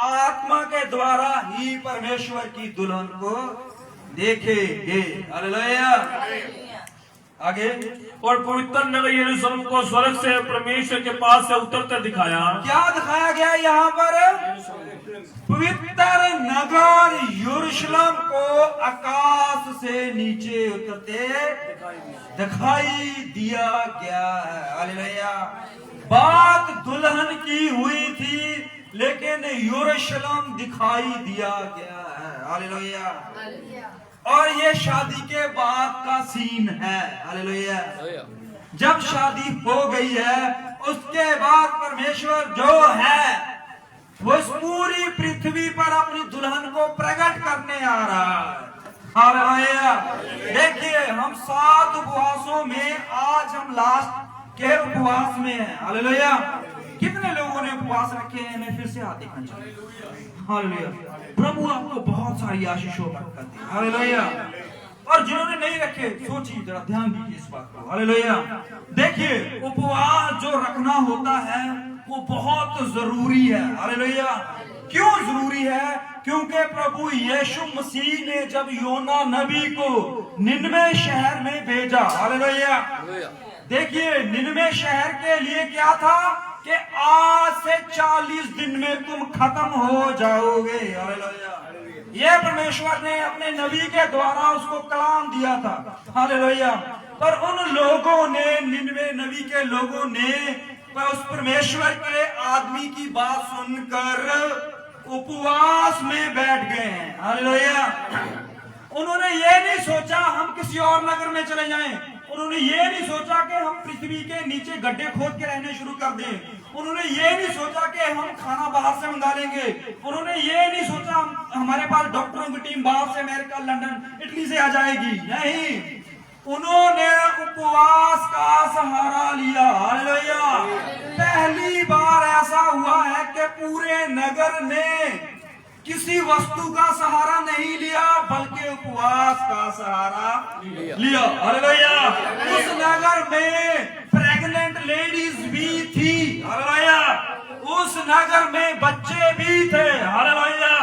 आत्मा के द्वारा ही परमेश्वर की दुल्हन को देखेंगे। हालेलुया। आगे, और पवित्र नगर यरूशलेम को स्वर्ग से परमेश्वर के पास से उतरते दिखाया। क्या दिखाया गया यहाँ पर? पवित्र नगर यरूशलेम को आकाश से नीचे उतरते दिखाई दिया गया है। हालेलुया। बात दुल्हन की हुई थी, लेकिन यरूशलेम दिखाई दिया गया है। हालेलुया। और ये शादी के बाद का सीन है। हालेलुया। जब शादी हो गई है, उसके बाद परमेश्वर जो है वो इस पूरी पृथ्वी पर अपनी दुल्हन को प्रकट करने आ रहा है। हालेलुया। देखिए, हम 7 उपवासों में आज हम लास्ट के उपवास में हैं। हालेलुया। कितने लोगों ने उपवास रखे हैं? मैं फिर से हाथ देखना चाहूंगा। हालेलुया। प्रभु आपको बहुत सारी आशीषों बरकत दे। हालेलुया। और जिन्होंने नहीं रखे, सोचिए जरा, ध्यान दीजिए इस बात को। हालेलुया। देखिए, उपवास जो रखना होता है वो बहुत जरूरी है। हालेलुया। क्यों जरूरी है? क्योंकि प्रभु यीशु मसीह ने जब योना नबी को निनवे शहर में भेजा, हालेलुया, देखिए निनवे शहर के लिए क्या था कि आज से 40 दिन में तुम खत्म हो जाओगे। हालेलुया। ये परमेश्वर ने अपने नबी के द्वारा उसको कलाम दिया था। हालेलुया। पर उन लोगों ने, निनवे नबी के लोगों ने उस परमेश्वर के आदमी की बात सुनकर उपवास में बैठ गए हैं। हालेलुया। उन्होंने ये नहीं सोचा हम किसी और नगर में चले जाएं। उन्होंने ये नहीं सोचा कि हम पृथ्वी के नीचे गड्ढे खोद के रहने शुरू कर दें। उन्होंने ये नहीं सोचा कि हम खाना बाहर से मंगा लेंगे। उन्होंने ये नहीं सोचा हमारे पास डॉक्टरों की टीम बाहर से, अमेरिका, लंदन, इटली से आ जाएगी। नहीं, उन्होंने उपवास का सहारा लिया। हालेलुया। पहली बार ऐसा हुआ है कि पूरे नगर ने किसी वस्तु का सहारा नहीं लिया, बल्कि उपवास का सहारा लिया। हालेलुया। उस नगर में प्रेग्नेंट लेडीज भी थी। हालेलुया। उस नगर में बच्चे भी थे। हालेलुया।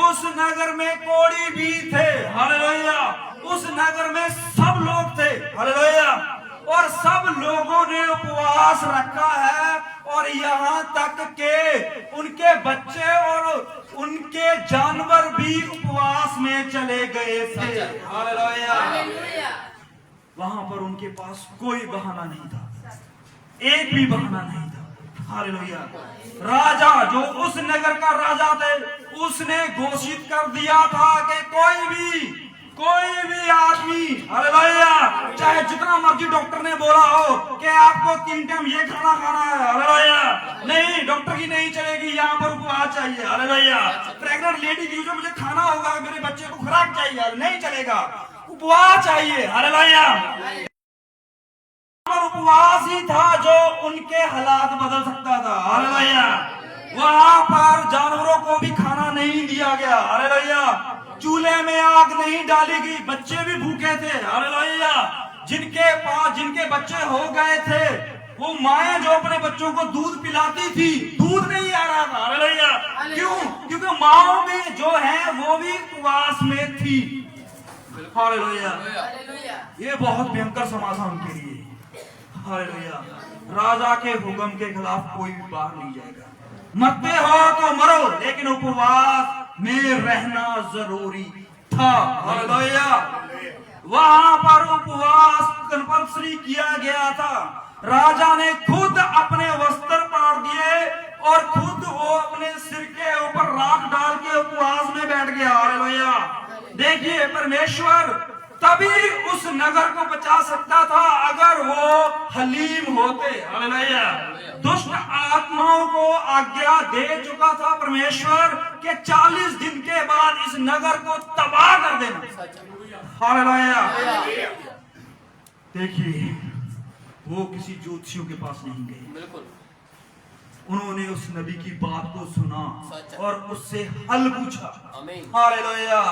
उस नगर में कोढ़ी भी थे। हालेलुया। उस नगर में सब लोग थे। हालेलुया। और सब लोगों ने उपवास रखा है, और यहाँ तक के उनके बच्चे और उनके जानवर भी उपवास में चले गए थे। हालेलुया। वहां पर उनके पास कोई बहाना नहीं था, एक भी बहाना नहीं था। हालेलुया। राजा जो उस नगर का राजा थे, उसने घोषित कर दिया था कि कोई भी आदमी, हालेलुया, चाहे जितना मर्जी डॉक्टर ने बोला हो कि आपको 3 टाइम ये खाना खाना है, हालेलुया, नहीं, डॉक्टर की नहीं चलेगी, यहाँ पर उपवास चाहिए। हालेलुया। प्रेग्नेंट लेडी की जो मुझे खाना होगा, मेरे बच्चे को खुराक चाहिए, नहीं चलेगा, उपवास चाहिए। हालेलुया। उपवास ही था जो उनके हालात बदल सकता था। हालेलुया। वहां पर जानवरों को भी खाना नहीं दिया गया। हालेलुया। चूल्हे में आग नहीं डाली गई, बच्चे भी भूखे थे। हालेलुया। जिनके बच्चे हो गए थे, वो माएं जो अपने बच्चों को दूध पिलाती थी, दूध नहीं आ रहा था। हालेलुया। क्यों? क्योंकि माओ में जो है वो भी उपवास में थी। हालेलुया। ये बहुत भयंकर समा था उनके लिए। हालेलुया। राजा के हुक्म के खिलाफ कोई भी बाहर नहीं जाएगा। मरते हो तो मरो, लेकिन उपवास में रहना जरूरी था। हालेलुया। वहां पर उपवास कंपल्सरी किया गया था। राजा ने खुद अपने वस्त्र फाड़ दिए और खुद वो अपने सिर के ऊपर राख डाल के उपवास में बैठ गया। हालेलुया। देखिए, परमेश्वर तभी उस नगर को बचा सकता था अगर वो हलीम होते। हालेलुया। दुष्ट आत्माओं को आज्ञा दे चुका था परमेश्वर कि 40 दिन के बाद इस नगर को तबाह कर देना। हालेलुया। देखिए, वो किसी ज्योतिषियों के पास नहीं गए। उन्होंने उस नबी की बात को सुना और उससे हल पूछा। हालेलुया।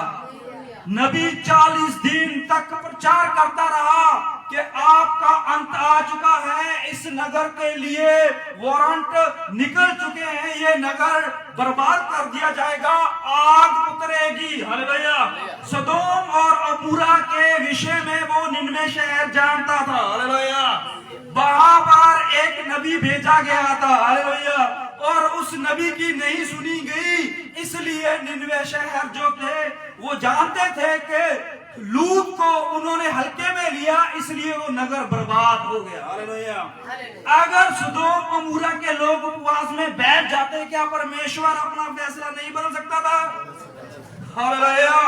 नबी 40 दिन तक प्रचार करता रहा कि आपका अंत आ चुका है, इस नगर के लिए वारंट निकल चुके हैं, ये नगर बर्बाद कर दिया जाएगा, आग उतरेगी। हालेलुया। सदोम और अमूरा के विषय में वो निन्वे शहर जानता था। हालेलुया। वहां पर एक नबी भेजा गया था। हालेलुया। और उस नबी की नहीं सुनी गई, इसलिए निन्वे शहर जो थे वो जानते थे कि लूत को उन्होंने हल्के में लिया, इसलिए वो नगर बर्बाद हो गया। हालेलुया। अगर सदोम अमूरा के लोग उपवास में बैठ जाते, क्या परमेश्वर अपना फैसला नहीं बदल सकता था? हालेलुया।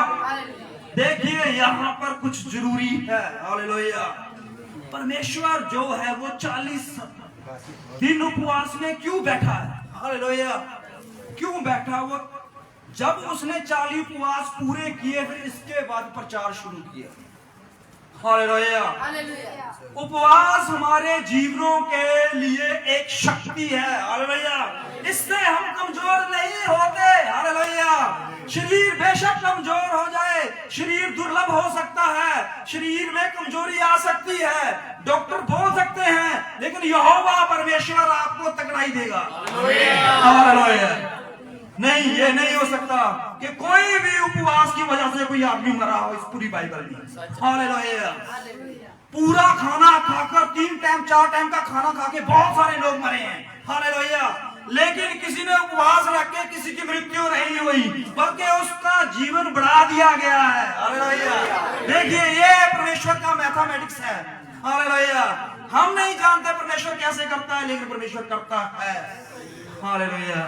देखिए यहाँ पर कुछ जरूरी है। हालेलुया। परमेश्वर जो है वो 40 दिन उपवास में क्यों बैठा है? हालेलुया। क्यों बैठा? वो जब उसने 40 उपवास पूरे किए, फिर इसके बाद प्रचार शुरू किया। हालेलुया। उपवास हमारे जीवनों के लिए एक शक्ति है। हालेलुया। इससे हम कमजोर नहीं होते। हालेलुया। शरीर बेशक कमजोर हो जाए, शरीर दुर्लभ हो सकता है, शरीर में कमजोरी आ सकती है, डॉक्टर बोल सकते हैं, लेकिन यहोवा परमेश्वर आपको तगड़ाई देगा। हालेलुया। नहीं, ये नहीं हो सकता कि कोई भी उपवास की वजह से कोई आदमी मरा हो इस पूरी बाइबल में। हालेलुया। पूरा खाना खाकर 3 टाइम 4 टाइम का खाना खा के बहुत सारे लोग मरे हैं। हालेलुया। लेकिन किसी ने उपवास रख के किसी की मृत्यु नहीं हुई, बल्कि उसका जीवन बढ़ा दिया गया है। हालेलुया। देखिए ये परमेश्वर का मैथमेटिक्स है। हालेलुया। हम नहीं जानते परमेश्वर कैसे करता है, लेकिन परमेश्वर करता है। हालेलुया।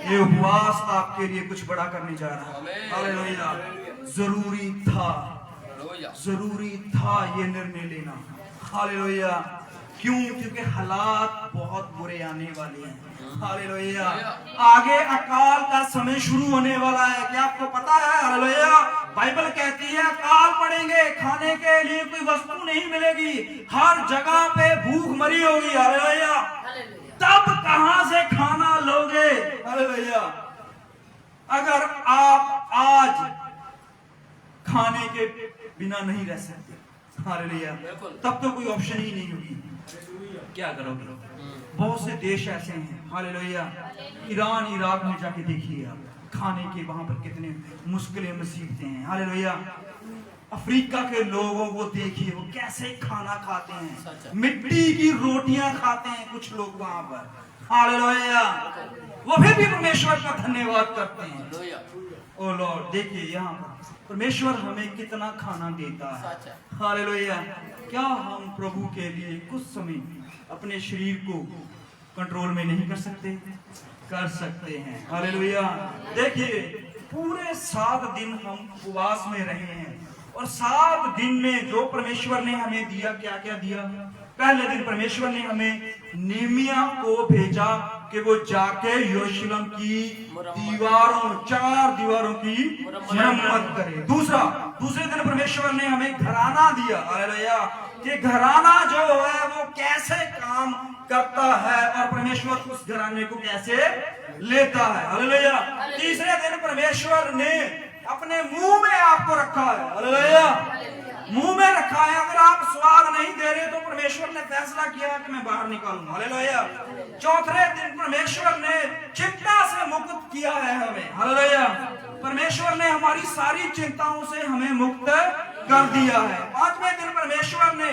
ये उपवास आपके लिए कुछ बड़ा करने जा रहा है। हालेलुया। जरूरी था ये निर्णय लेना। हालेलुया। क्यों? क्योंकि हालात बहुत बुरे आने वाले हैं। हालेलुया। आगे अकाल का समय शुरू होने वाला है। क्या आपको पता है? हालेलुया। बाइबल कहती है अकाल पड़ेंगे, खाने के लिए कोई वस्तु नहीं मिलेगी, हर जगह पे भूख मरी होगी। हालेलुया। तब कहां से खाना लोगे? हालेलुया। अगर आप आज खाने के बिना नहीं रह सकते, हालेलुया, तब तो कोई ऑप्शन ही नहीं होगी। क्या करोगे? बहुत से देश ऐसे हैं। हालेलुया। ईरान, इराक में जाके देखिए आप, खाने के वहां पर कितने मुश्किलें मुसीबतें हैं। हालेलुया। अफ्रीका के लोगों को देखिए, वो कैसे खाना खाते हैं, मिट्टी की रोटियां खाते हैं कुछ लोग वहां पर। हालेलुया। वो भी परमेश्वर का धन्यवाद करते हैं। ओ लॉर्ड, देखिए यहाँ पर परमेश्वर हमें कितना खाना देता है। हालेलुया। क्या हम प्रभु के लिए कुछ समय अपने शरीर को कंट्रोल में नहीं कर सकते? कर सकते हैं। हालेलुया। देखिए पूरे 7 दिन हम उपवास में रहे हैं, और 7 दिन में जो परमेश्वर ने हमें दिया, क्या क्या दिया? पहले दिन परमेश्वर ने हमें नेमिया को भेजा कि वो जाके यरूशलेम की दीवारों, 4 दीवारों की मरम्मत करे। दूसरे दिन परमेश्वर ने हमें घराना दिया। हालेलुया। कि घराना जो है वो कैसे काम करता है और परमेश्वर उस घराने को कैसे लेता है। हालेलुया। तीसरे दिन परमेश्वर ने अपने मुंह में आपको रखा है। हालेलुया। मुंह में रखा है। अगर आप स्वाद नहीं दे रहे तो परमेश्वर ने फैसला किया कि मैं बाहर निकालूंगा। हालेलुया। चौथे दिन परमेश्वर ने चिंता से मुक्त किया है हमें। हालेलुया। परमेश्वर ने हमारी सारी चिंताओं से हमें मुक्त कर दिया है। 5वें दिन परमेश्वर ने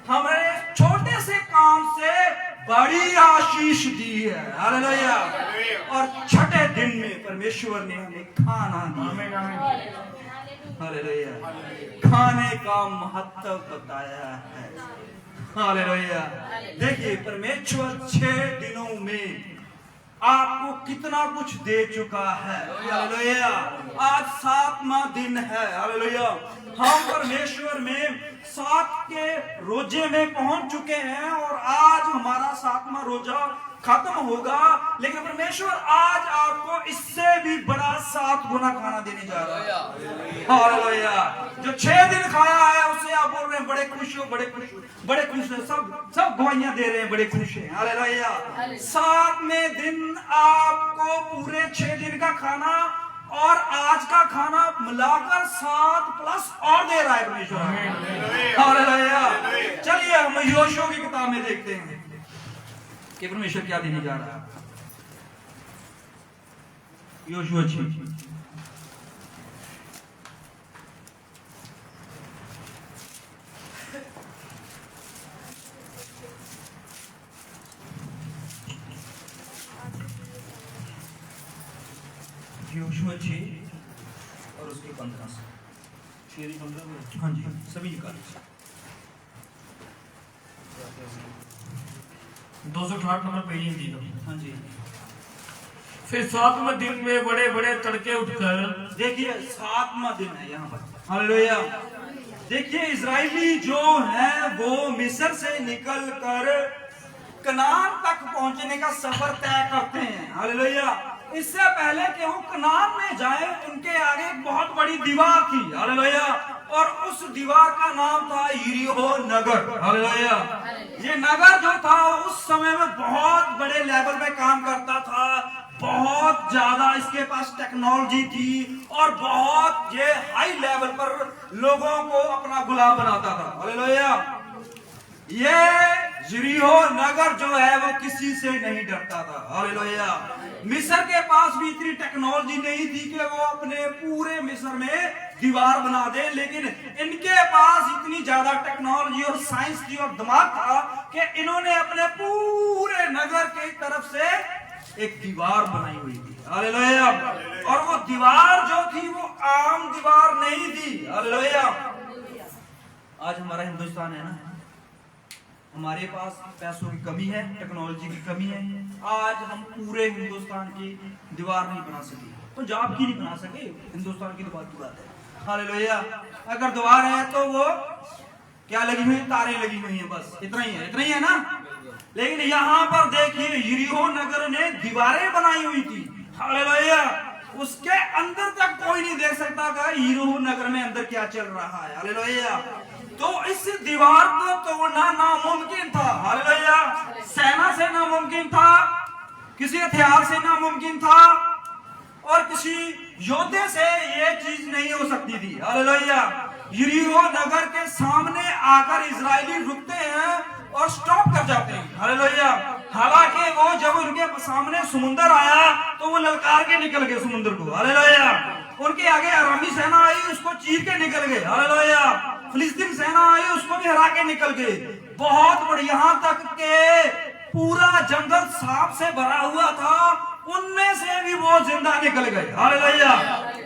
हमारे छोटे से काम से बड़ी आशीष दी है। हालेलुया। और 6ठे दिन में परमेश्वर ने हमें खाना दिया। हालेलुया। खाने का महत्व बताया है। हालेलुया। देखिए परमेश्वर 6 दिनों में आपको कितना कुछ दे चुका है। हालेलुया। आज 7वां दिन है। हालेलुया। हम परमेश्वर में 7 के रोजे में पहुंच चुके हैं, और आज हमारा 7वां रोजा खत्म होगा, लेकिन परमेश्वर आज आपको इससे भी बड़ा 7 गुना खाना देने जा रहा है। हालेलुया। जो 6 दिन खाया है उससे आप बोल रहे हैं बड़े खुश हो, बड़े खुश हो, बड़े खुश हो, सब गवाहियां दे रहे हैं, बड़े खुश हैं। हालेलुया। 7वें दिन आपको पूरे 6 दिन का खाना और आज का खाना मिलाकर 7 प्लस और दे रहा है परमेश्वर। हालेलुया। चलिए हम योशुआ की किताब में देखते हैं कि परमेश्वर क्या देने जा रहा है। योशुआ 6 योशुआ 6 और उसके 15 से 6-15। हाँ जी, सभी निकाले 268 नंबर पेज हिंदी का। हाँ जी। फिर 7वें दिन में बड़े बड़े तड़के उठकर, देखिए 7वां दिन है यहाँ पर। हालेलुया। देखिए इजरायली जो है वो मिस्र से निकल कर कनान तक पहुंचने का सफर तय करते हैं। हालेलुया। इससे पहले कि वो कनान में जाए उनके आगे एक बहुत बड़ी दीवार थी। हालेलुया। और उस दीवार का नाम था यरीहो नगर। हालेलुया। ये नगर जो था उस समय में बहुत बड़े लेवल पे काम करता था, बहुत ज्यादा इसके पास टेक्नोलॉजी थी और बहुत ये हाई लेवल पर लोगों को अपना गुलाम बनाता था। हालेलुया। ये यरीहो नगर जो है वो किसी से नहीं डरता था। हालेलुया। मिस्र के पास भी इतनी टेक्नोलॉजी नहीं थी कि वो अपने पूरे मिस्र में दीवार बना दे, लेकिन इनके पास इतनी ज्यादा टेक्नोलॉजी और साइंस थी और दिमाग था कि इन्होंने अपने पूरे नगर की तरफ से एक दीवार बनाई हुई थी। हालेलुया। और वो दीवार जो थी वो आम दीवार नहीं थी। हालेलुया। आज हमारा हिंदुस्तान है ना, हमारे पास पैसों की कमी है, टेक्नोलॉजी की कमी है। आज हम पूरे हिंदुस्तान की दीवार नहीं बना सके, पंजाब की नहीं बना सके, हिंदुस्तान की दीवार की बात है। हालेलुया। अगर दीवार है तो वो क्या लगी हुई है? तारे लगी हुई है, बस इतना ही है ना। लेकिन यहाँ पर देखिए यरीहो नगर ने दीवारें बनाई हुई थी। हालेलुया। उसके अंदर तक कोई नहीं देख सकता था यरीहो नगर में अंदर क्या चल रहा है। हालेलुया। तो इस दीवार को तोड़ना नामुमकिन था। हालेलुया। सेना से नामुमकिन था, किसी हथियार से नामुमकिन था और किसी योद्धे से ये चीज नहीं हो सकती थी। हालेलुया। यरीहो नगर के सामने आकर इजरायली रुकते हैं और स्टॉप कर जाते हैं। हालेलुया। हालांकि वो जब उनके सामने समुंदर आया तो वो ललकार के निकल गए समुद्र को। हालेलुया। उनके आगे अरामी सेना आई, उसको चीर के निकल गए। हालेलुया। फिलिस्तीन सेना आई, उसको भी हरा के निकल गए। बहुत बड़ी, यहाँ तक के पूरा जंगल सांप से भरा हुआ था, उनमें से भी वो जिंदा निकल गए। हालेलुया।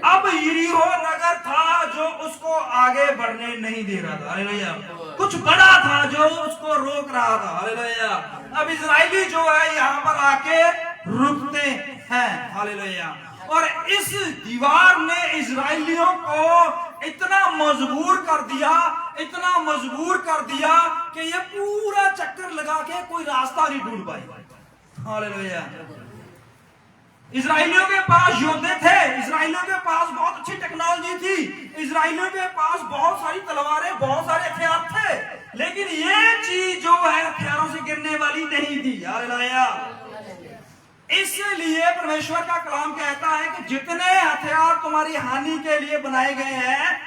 अब यरीहो नगर था जो उसको आगे बढ़ने नहीं दे रहा था। हालेलुया। कुछ बड़ा था जो उसको रोक रहा था। हालेलुया। अब इजरायली जो है यहाँ पर आके रुकते हैं। हालेलुया। और इस दीवार ने इजरायलियों को इतना मजबूर कर दिया कि ये पूरा चक्कर लगा के कोई रास्ता नहीं ढूंढ पाए। हालेलुया। इजरायलियों के पास योद्धे थे, इजरायलियों के पास बहुत अच्छी टेक्नोलॉजी थी, इजरायलियों के पास बहुत सारी तलवारें, बहुत सारे हथियार थे, लेकिन ये चीज जो है हथियारों से गिरने वाली नहीं थी। हालेलुया। इसलिए परमेश्वर का कलाम कहता है कि जितने हथियार तुम्हारी हानि के लिए बनाए गए हैं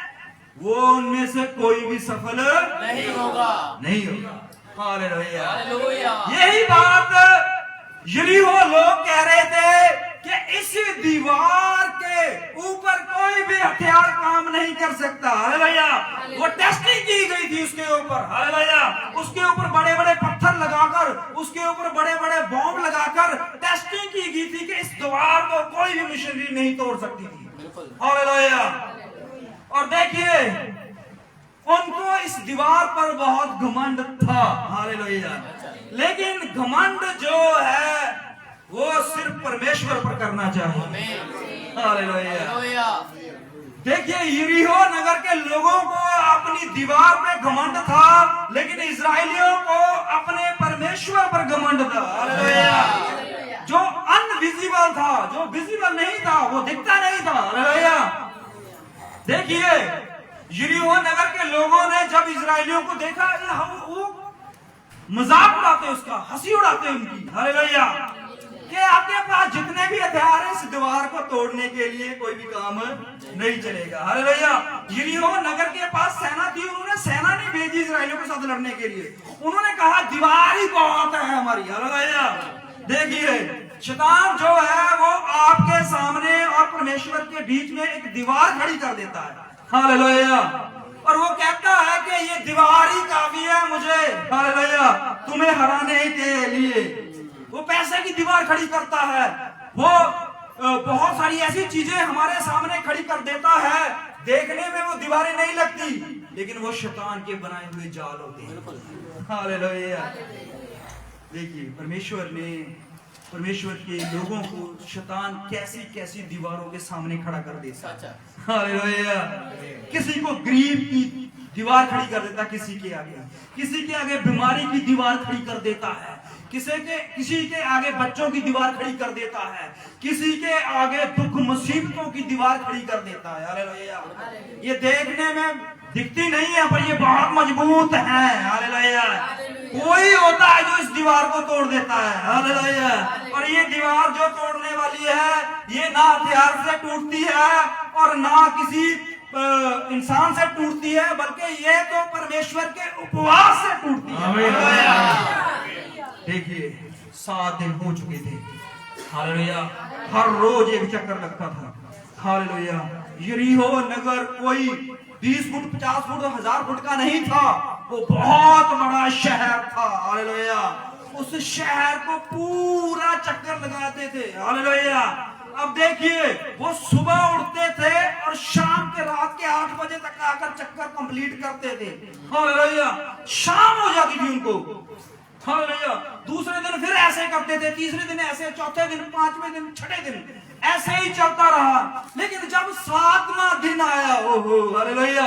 वो उनमें से कोई भी सफल नहीं होगा। हालेलुया। यही बात यरीहो लोग कह रहे थे कि इस दीवार के ऊपर कोई भी हथियार काम नहीं कर सकता। हालेलुया। वो टेस्टिंग की गई थी उसके ऊपर। हालेलुया। उसके ऊपर बड़े बड़े पत्थर लगाकर, उसके ऊपर बड़े बड़े बॉम्ब लगाकर टेस्टिंग की गई थी कि इस दीवार को कोई भी मशीनरी नहीं तोड़ सकती थी। हालेलुया। और देखिए उनको इस दीवार पर बहुत घमंड था। हालेलुया। लेकिन घमंड जो है वो सिर्फ परमेश्वर पर करना चाहिए। हालेलुया। देखिए यरीहो नगर के लोगों को अपनी दीवार पे घमंड था, लेकिन इजरायलियों को अपने परमेश्वर पर घमंड था। हालेलुया। जो अनविजिबल था, जो विजिबल नहीं था, वो दिखता नहीं था। हालेलुया। देखिए यरीहो नगर के लोगों ने जब इजरायलियों को देखा, वो मजाक उड़ाते, उसका हंसी उड़ाते उनकी। हालेलुया। कि आपके पास जितने भी हथियार हैं, इस दीवार को तोड़ने के लिए कोई भी काम नहीं चलेगा। हालेलुया। यरीहो नगर के पास सेना थी, उन्होंने सेना नहीं भेजी इस्राएलियों के साथ लड़ने के लिए, उन्होंने कहा दीवार ही बहुत है हमारी। हालेलुया। देखिए शैतान जो है वो आपके सामने और परमेश्वर के बीच में एक दीवार खड़ी कर देता है। हालेलुया। और वो कहता है कि ये दीवार ही काफी है मुझे, हालेलुया, तुम्हें हराने के लिए। वो पैसे की दीवार खड़ी करता है, वो बहुत सारी ऐसी चीजें हमारे सामने खड़ी कर देता है, देखने में वो दीवारें नहीं लगती, लेकिन वो शैतान के बनाए हुए जाल होते हैं। हालेलुया। देखिए परमेश्वर के लोगों को शैतान कैसी कैसी दीवारों के सामने खड़ा कर देता है। हालेलुया। किसी को गरीब की दीवार खड़ी कर देता, किसी के आगे बीमारी की दीवार खड़ी कर देता है, किसी के आगे बच्चों की दीवार खड़ी कर देता है, किसी के आगे दुख मुसीबतों की दीवार खड़ी कर देता है। हालेलुया। ये देखने में दिखती नहीं है पर ये बहुत मजबूत है। हालेलुया। कोई होता है जो इस दीवार को तोड़ देता है। हालेलुया। और ये दीवार जो तोड़ने वाली है, ये ना हथियार से टूटती है और ना किसी इंसान से टूटती है, बल्कि ये तो परमेश्वर के उपवास से टूटती है। देखिए 7 दिन हो चुके थे। हालेलुया। हर रोज एक चक्कर लगता था। हालेलुया। यरीहो नगर कोई 20 फुट 50 फुट 1000 फुट का नहीं था, वो बहुत बड़ा शहर था। हालेलुया। उस शहर को पूरा चक्कर लगाते थे। हालेलुया। अब देखिए वो सुबह उठते थे और शाम के रात के 8 बजे तक आकर चक्कर कंप्लीट करते थे। हालेलुया। शाम हो जाती थी उनको। हालेलुया। दूसरे दिन फिर ऐसे करते थे, तीसरे दिन ऐसे, चौथे दिन, 5वें दिन, 6ठे दिन ऐसे ही चलता रहा। लेकिन जब 7वां दिन आया, ओहो हालेलुया,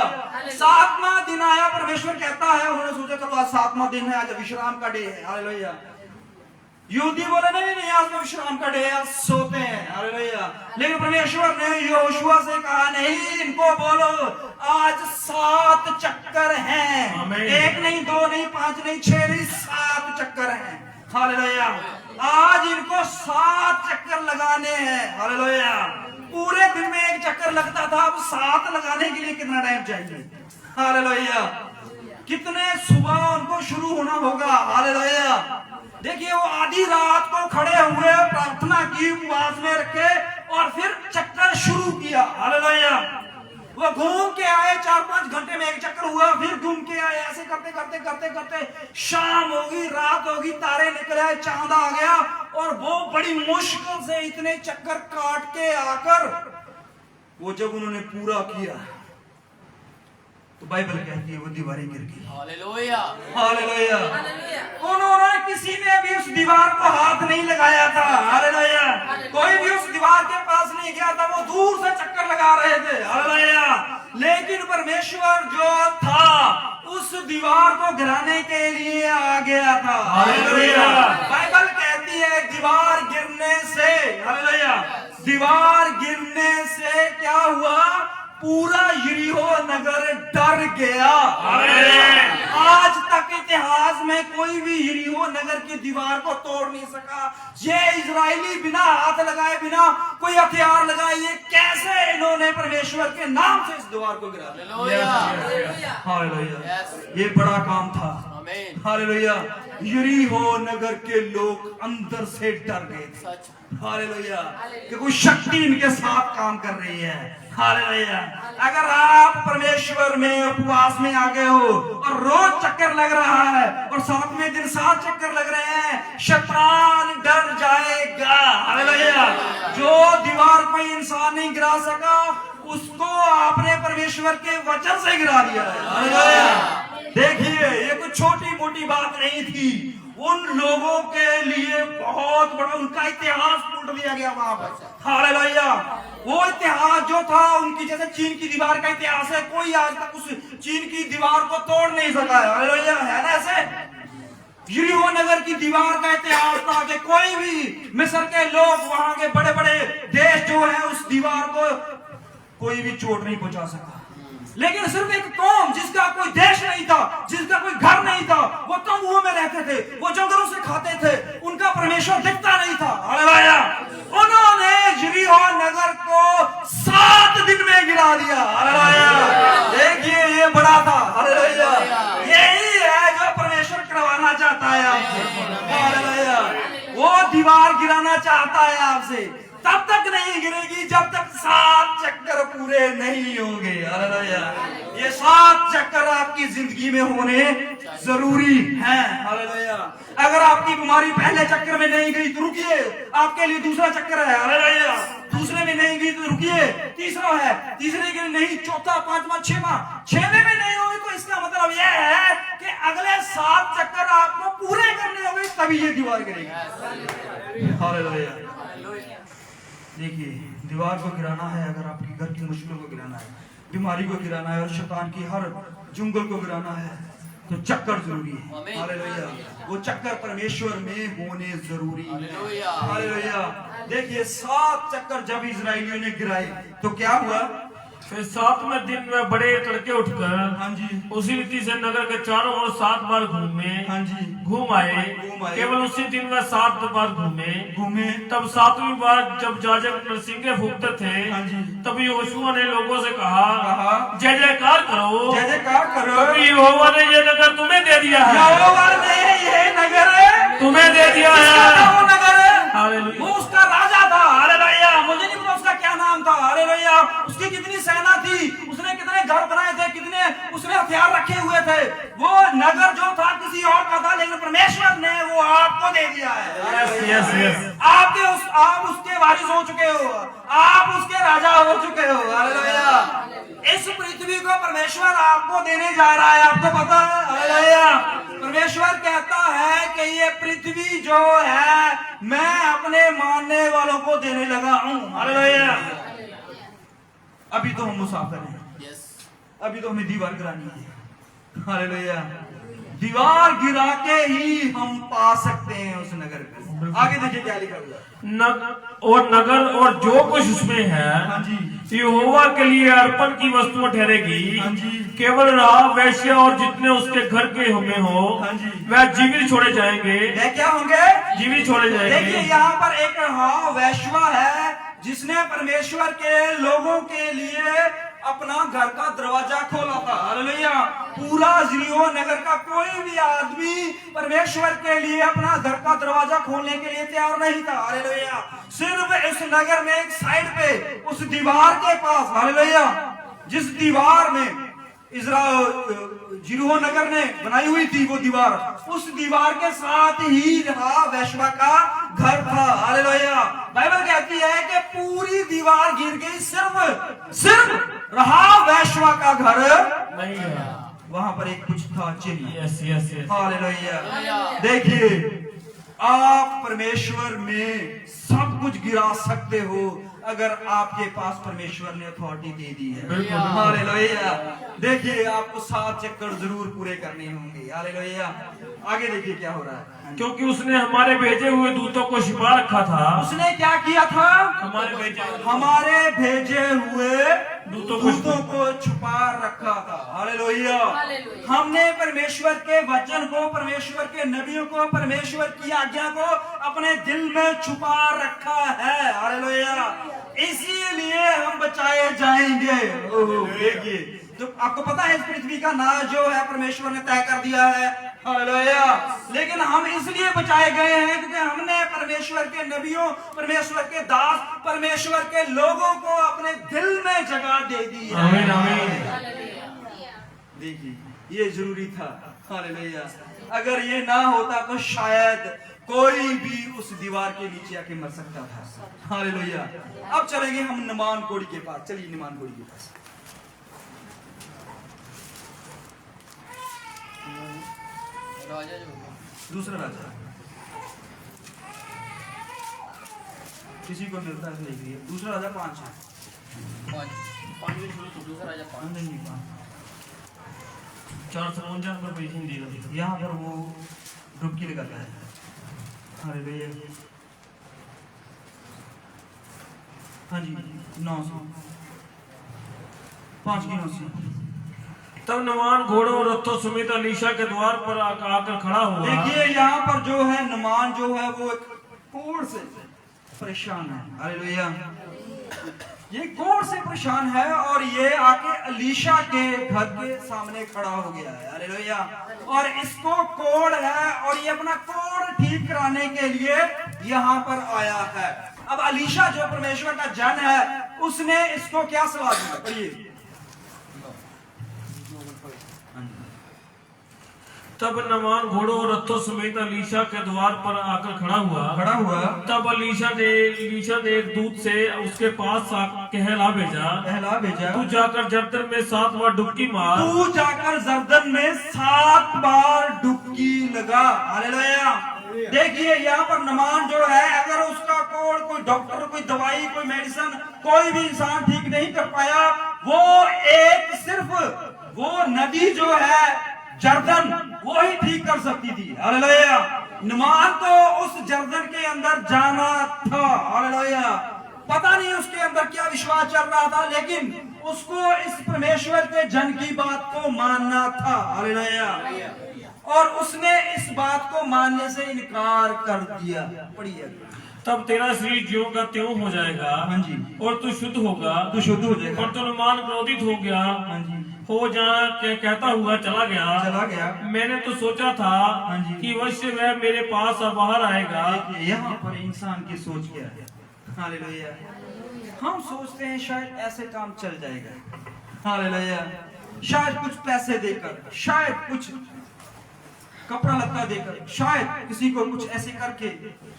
7वां दिन आया, परमेश्वर कहता है, उन्होंने सोचा चलो आज 7वां दिन है, आज विश्राम का डे है। हालेलुया। यहूदी बोले नहीं आज तो विश्राम का डे है, सोते हैं। हालेलुया। लेकिन परमेश्वर ने यहोशुआ से कहा नहीं, इनको बोलो आज 7 चक्कर हैं, 1 नहीं 2 नहीं 5 नहीं 6 नहीं 7 चक्कर हैं। हालेलुया। आज इनको 7 चक्कर लगाने हैं। हालेलुया। पूरे दिन में 1 चक्कर लगता था, अब 7 लगाने के लिए कितना टाइम चाहिए? हालेलुया। कितने सुबह उनको शुरू होना होगा। हालेलुया। देखिए वो आधी रात को खड़े हुए, प्रार्थना की, उपवास में रखे और फिर चक्कर शुरू किया। हालेलुया। वो घूम के आए, 4-5 घंटे में 1 चक्कर हुआ, फिर घूम के आए, ऐसे करते करते करते करते शाम होगी, रात होगी, तारे निकले आए, चांद आ गया और वो बड़ी मुश्किल से इतने चक्कर काट के आकर वो जब उन्होंने पूरा किया तो बाइबल कहती है वो दीवारें गिर गई। हालेलुया। हालेलुया। उन्होंने किसी ने भी उस दीवार को हाथ नहीं लगाया था। हालेलुया। कोई भी उस दीवार के पास नहीं गया था, वो दूर से चक्कर लगा रहे थे। हालेलुया। लेकिन परमेश्वर जो था उस दीवार को गिराने के लिए आ गया था। हालेलुया। बाइबल कहती है दीवार गिरने से, हालेलुया, दीवार गिरने से क्या हुआ? पूरा यरीहो नगर डर गया। आज तक इतिहास में कोई भी यरीहो नगर की दीवार को तोड़ नहीं सका। ये इजरायली बिना हाथ लगाए, बिना कोई हथियार लगाए, ये कैसे इन्होंने परमेश्वर के नाम से इस दीवार को गिरा? हालेलुया। ये बड़ा काम था। हालेलुया। यरीहो नगर के लोग अंदर से डर गए थे। हालेलुया। कि कोई शक्ति इनके साथ काम कर रही है। हालेलुया। अगर आप परमेश्वर में उपवास में आ गए हो और रोज चक्कर लग रहा है और 7वें दिन 7 चक्कर लग रहे हैं, शैतान डर जाएगा। हालेलुया। जो दीवार कोई इंसान नहीं गिरा सका, उसको आपने परमेश्वर के वचन से गिरा दिया है। हालेलुया। देखिए ये कोई छोटी मोटी बात नहीं थी, उन लोगों के लिए बहुत बड़ा उनका इतिहास उल्ट दिया गया वहां पर। हालेलुया। वो इतिहास जो था उनकी, जैसे चीन की दीवार का इतिहास है, कोई आज तक उस चीन की दीवार को तोड़ नहीं सका है। हालेलुया। है ना ऐसे? यरीहो नगर की दीवार का इतिहास था कि कोई भी मिस्र के लोग, वहां के बड़े बड़े देश जो है, उस दीवार को कोई भी चोट नहीं पहुंचा सका। लेकिन सिर्फ एक कौम जिसका कोई देश नहीं था, जिसका कोई घर नहीं था, वो तंबुओं में रहते थे, वो जंगलों से खाते थे, उनका परमेश्वर दिखता नहीं था। हालेलुया। उन्होंने यरीहो नगर को 7 दिन में गिरा दिया। हालेलुया। देखिए ये बड़ा था। हालेलुया। यही है जो परमेश्वर करवाना चाहता है आपसे। हालेलुया। वो दीवार गिराना चाहता है आपसे, तब तक नहीं गिरेगी जब तक 7 चक्कर पूरे नहीं होंगे। हालेलुया। ये 7 चक्कर आपकी जिंदगी में होने जरूरी हैं। हालेलुया। अगर आपकी बीमारी पहले चक्कर में नहीं गई तो रुकिए, आपके लिए दूसरा चक्कर है। हालेलुया। दूसरे में नहीं गई तो रुकिए, तीसरा है, तीसरे के लिए नहीं, चौथा, पांचवा, छठवां, छठवें में नहीं होगी तो इसका मतलब यह है कि अगले 7 चक्कर आपको पूरे करने होंगे, तभी ये दीवार गिरेगी। हालेलुया। देखिए, दीवार को गिराना है, अगर आपके घर की मुश्किलों को गिराना है, बीमारी को गिराना है और शैतान की हर जुंगल को गिराना है, तो चक्कर जरूरी है। हालेलुया। वो चक्कर परमेश्वर में होने जरूरी है। हालेलुया। देखिए 7 चक्कर जब इजरायलियों ने गिराए तो क्या हुआ? फिर 7वें दिन में बड़े तड़के उठकर हाँ जी, उसी रीति से नगर के चारों ओर 7 बार घूमे। हाँ जी, घूम आए। केवल उसी दिन में 7 बार घूमे। तब 7वीं बार जब याजक नरसिंगे फूंकते थे, हाँ जी, तभी यहोशुआ ने लोगों से कहा, जय जयकार करो, जय जयकार करो, क्योंकि यहोवा ने ये नगर तुम्हें दे दिया है। यहोवा ने ये नगर तुम्हें दे दिया है। वो नगर हालेलुया। वो उसका राजा था। हालेलुया। मुझे नहीं पता उसका क्या नाम था। हालेलुया। उसकी कितनी सेना थी, उसने कितने घर बनाए थे, कितने उसने हथियार रखे हुए थे। वो नगर जो था किसी और का था, लेकिन परमेश्वर ने वो आपको दे दिया है। Yes yes. आप उसके वारिस हो चुके हो, आप उसके राजा हो चुके हो। हालेलुया। इस पृथ्वी को परमेश्वर आपको देने जा रहा है, आपको पता है। हालेलुया। परमेश्वर कहता है कि ये पृथ्वी जो है मैं अपने मानने वालों को देने लगा हूं। हालेलुया। अभी तो हम मुसाफिर हैं, अभी तो हमें दीवार गिरानी है। हालेलुया। दीवार गिरा के ही हम पा सकते हैं उस नगर को। आगे देखिए क्या लिखा हुआ। और नगर और जो कुछ उसमें है, हाँ जी, यहोवा के लिए अर्पण की वस्तुएं ठहरेगी। हाँ जी, केवल राह, वैश्य और जितने उसके घर के में हो, हाँ जी, वह जीवित छोड़े जाएंगे। ये क्या होंगे? जीवित छोड़े जाएंगे। देखिए यहाँ पर एक वैश्वा है जिसने परमेश्वर के लोगों के लिए अपना घर का दरवाजा खोला था। हालेलुया। पूरा यरीहो नगर का कोई भी आदमी परमेश्वर के लिए अपना घर का दरवाजा खोलने के लिए तैयार नहीं था। हालेलुया। सिर्फ इस नगर में एक साइड पे उस दीवार के पास, हालेलुया, जिस दीवार में यरीहो नगर ने बनाई हुई थी वो दीवार, उस दीवार के साथ ही रहा वैश्वा का घर था। हालेलुया। बाइबल कहती है कि पूरी दीवार गिर गई, सिर्फ रहा वैश्वा का घर नहीं है। वहां पर एक कुछ था, चिन्ह। Yes yes yes. हालेलुया। देखिए आप परमेश्वर में सब कुछ गिरा सकते हो अगर आपके पास परमेश्वर ने अथॉरिटी दे दी है। हालेलुया। देखिए आपको 7 चक्कर जरूर पूरे करने होंगे। हालेलुया। आगे देखिए क्या हो रहा है। क्योंकि उसने हमारे भेजे हुए दूतों को छिपा रखा था। उसने क्या किया था? हमारे भेजे हुए दूतों को छुपा रखा था। हालेलुया। हमने परमेश्वर के वचन को, परमेश्वर के नबियों को, परमेश्वर की आज्ञा को अपने दिल में छुपा रखा है। हालेलुया। इसीलिए हम बचाए जाएंगे। देखिए तो आपको पता है इस पृथ्वी का नाश जो है परमेश्वर ने तय कर दिया है। हालेलुया। लेकिन हम इसलिए बचाए गए हैं क्योंकि हमने परमेश्वर के नबियों, परमेश्वर के दास, परमेश्वर के लोगों को अपने दिल में जगह दे दी है। आमीन आमीन। देखिए ये जरूरी था। हालेलुया। अगर ये ना होता तो शायद कोई भी उस दीवार के नीचे आके मर सकता था। हालेलुया। अब चलेंगे हम निमान कोड़ी के पास। चलिए निमान कोड़ी के पास। दूसरा राजा किसी को मिलता है नहीं। दूसरा राजा 5 है। दूसरा राजा 5 नहीं 449 पर पेश हिंदी का। यहाँ पर वो डुबकी लगाता है। हालेलुया। हाँ जी 900 5 की 900 तब नमान घोड़ों और रथों समेत अलीशा के द्वार पर आकर खड़ा हुआ। देखिए यहाँ पर जो है नमान जो है वो एक कोढ़ से परेशान है। हालेलुया। ये कोढ़ से परेशान है और ये आके अलीशा के घर के सामने खड़ा हो गया है। हालेलुया। और इसको कोढ़ है और ये अपना कोढ़ ठीक कराने के लिए यहाँ पर आया है। अब अलीशा जो परमेश्वर का जन है उसने इसको क्या सलाह दी? पढ़िए। तब नमान घोड़ों और रथों समेत अलीशा के द्वार पर आकर खड़ा हुआ। तब अलीशा ने एक दूत से उसके पास कहला भेजा, तू जाकर जर्दन में 7 बार डुबकी मार। तू जाकर जर्दन में 7 बार डुबकी लगा। हालेलुया। देखिए यहाँ पर नमान जो है, अगर उसका कोई डॉक्टर, कोई दवाई, कोई मेडिसिन, कोई भी इंसान ठीक नहीं कर पाया, वो सिर्फ वो नदी जो है जर्दन, वो ही ठीक कर सकती थी। हालेलुया। नमान तो उस जर्दन के अंदर जाना था। हालेलुया। पता नहीं उसके अंदर क्या विश्वास चल रहा था, लेकिन उसको इस परमेश्वर के जन की बात को मानना था। हालेलुया। और उसने इस बात को मानने से इनकार कर दिया। पढ़िए। तब तेरा शरीर ज्यों का त्यों हो जाएगा। हाँ जी। और तू शुद्ध होगा। और तो नमान क्रोधित हो गया। हाँ जी। हो जहाँ के कहता हुआ चला गया। मैंने तो सोचा था कि अवश्य वह मेरे पास बाहर आएगा। यहाँ पर इंसान की सोच क्या है? हालेलुया। हम सोचते हैं शायद ऐसे काम चल जाएगा। हालेलुया। शायद कुछ पैसे देकर, शायद कुछ कपड़ा लत्ता देकर, शायद किसी को कुछ ऐसे करके